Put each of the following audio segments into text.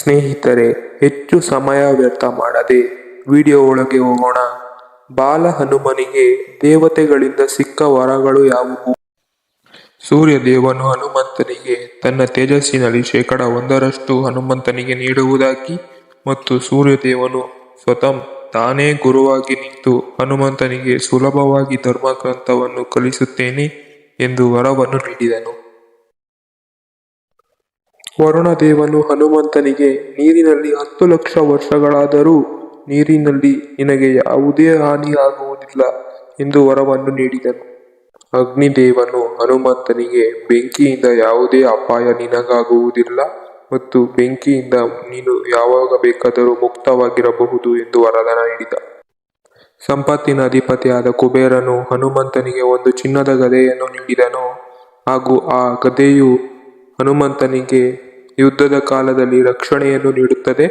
ಸ್ನೇಹಿತರೆ, ಹೆಚ್ಚು ಸಮಯ ವ್ಯರ್ಥ ಮಾಡದೆ ವಿಡಿಯೋ ಒಳಗೆ ಹೋಗೋಣ. ಬಾಲ ಹನುಮನಿಗೆ ದೇವತೆಗಳಿಂದ ಸಿಕ್ಕ ವರಗಳು ಯಾವುವು? ಸೂರ್ಯದೇವನು ಹನುಮಂತನಿಗೆ ತನ್ನ ತೇಜಸ್ಸಿನಲ್ಲಿ 1% ಹನುಮಂತನಿಗೆ ನೀಡುವುದಾಗಿ ಮತ್ತು ಸೂರ್ಯದೇವನು ಸ್ವತಃ ತಾನೇ ಗುರುವಾಗಿ ನಿಂತು ಹನುಮಂತನಿಗೆ ಸುಲಭವಾಗಿ ಧರ್ಮಗ್ರಂಥವನ್ನು ಕಲಿಸುತ್ತೇನೆ ಎಂದು ವರವನ್ನು ನೀಡಿದನು. ವರುಣದೇವನು ಹನುಮಂತನಿಗೆ ನೀರಿನಲ್ಲಿ 10 ಲಕ್ಷ ವರ್ಷಗಳಾದರೂ ನೀರಿನಲ್ಲಿ ನಿನಗೆ ಯಾವುದೇ ಹಾನಿ ಆಗುವುದಿಲ್ಲ ಎಂದು ವರವನ್ನು ನೀಡಿದನು. ಅಗ್ನಿದೇವನು ಹನುಮಂತನಿಗೆ ಬೆಂಕಿಯಿಂದ ಯಾವುದೇ ಅಪಾಯ ನಿನಗಾಗುವುದಿಲ್ಲ ಮತ್ತು ಬೆಂಕಿಯಿಂದ ನೀನು ಯಾವಾಗ ಬೇಕಾದರೂ ಮುಕ್ತವಾಗಿರಬಹುದು ಎಂದು ವರದಾನ ನೀಡಿದ. ಸಂಪತ್ತಿನ ಅಧಿಪತಿಯಾದ ಕುಬೇರನು ಹನುಮಂತನಿಗೆ ಒಂದು ಚಿನ್ನದ ಗದೆಯನ್ನು ನೀಡಿದನು ಹಾಗೂ ಆ ಗದೆಯು ಹನುಮಂತನಿಗೆ ಯುದ್ಧದ ಕಾಲದಲ್ಲಿ ರಕ್ಷಣೆಯನ್ನು ನೀಡುತ್ತದೆ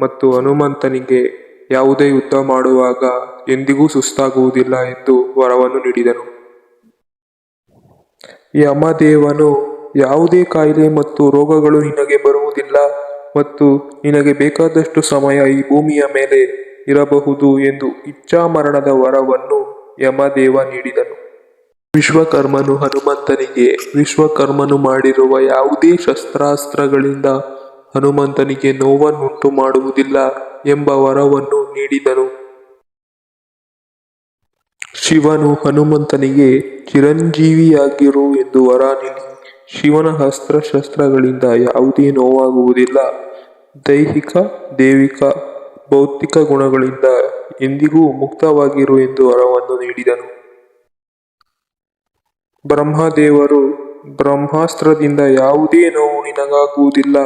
ಮತ್ತು ಹನುಮಂತನಿಗೆ ಯಾವುದೇ ಯುದ್ಧ ಮಾಡುವಾಗ ಎಂದಿಗೂ ಸುಸ್ತಾಗುವುದಿಲ್ಲ ಎಂದು ವರವನ್ನು ನೀಡಿದನು. ಯಮದೇವನು ಯಾವುದೇ ಕಾಯಿಲೆ ಮತ್ತು ರೋಗಗಳು ನಿನಗೆ ಬರುವುದಿಲ್ಲ ಮತ್ತು ನಿನಗೆ ಬೇಕಾದಷ್ಟು ಸಮಯ ಈ ಭೂಮಿಯ ಮೇಲೆ ಇರಬಹುದು ಎಂದು ಇಚ್ಛಾ ಮರಣದ ವರವನ್ನು ಯಮದೇವ ನೀಡಿದನು. ವಿಶ್ವಕರ್ಮನು ಹನುಮಂತನಿಗೆ ವಿಶ್ವಕರ್ಮನು ಮಾಡಿರುವ ಯಾವುದೇ ಶಸ್ತ್ರಾಸ್ತ್ರಗಳಿಂದ ಹನುಮಂತನಿಗೆ ನೋವನ್ನುಂಟು ಮಾಡುವುದಿಲ್ಲ ಎಂಬ ವರವನ್ನು ನೀಡಿದನು. ಶಿವನು ಹನುಮಂತನಿಗೆ ಚಿರಂಜೀವಿಯಾಗಿರು ಎಂದು ವರ ನೀಡಿ ಶಿವನ ಅಸ್ತ್ರಶಸ್ತ್ರಗಳಿಂದ ಯಾವುದೇ ನೋವಾಗುವುದಿಲ್ಲ, ದೈಹಿಕ, ದೈವಿಕ, ಭೌತಿಕ ಗುಣಗಳಿಂದ ಎಂದಿಗೂ ಮುಕ್ತವಾಗಿರು ಎಂದು ವರವನ್ನು ನೀಡಿದನು. ಬ್ರಹ್ಮದೇವರು ಬ್ರಹ್ಮಾಸ್ತ್ರದಿಂದ ಯಾವುದೇ ನೋವು ನಿನಗಾಗುವುದಿಲ್ಲ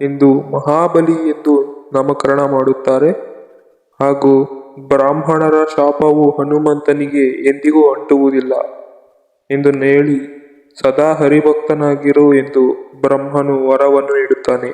ಎಂದು ಮಹಾಬಲಿ ಎಂದು ನಾಮಕರಣ ಮಾಡುತ್ತಾರೆ ಹಾಗೂ ಬ್ರಾಹ್ಮಣರ ಶಾಪವು ಹನುಮಂತನಿಗೆ ಎಂದಿಗೂ ಅಂಟುವುದಿಲ್ಲ ಎಂದು ಹೇಳಿ ಸದಾ ಹರಿಭಕ್ತನಾಗಿರು ಎಂದು ಬ್ರಹ್ಮನು ವರವನ್ನು ನೀಡುತ್ತಾನೆ.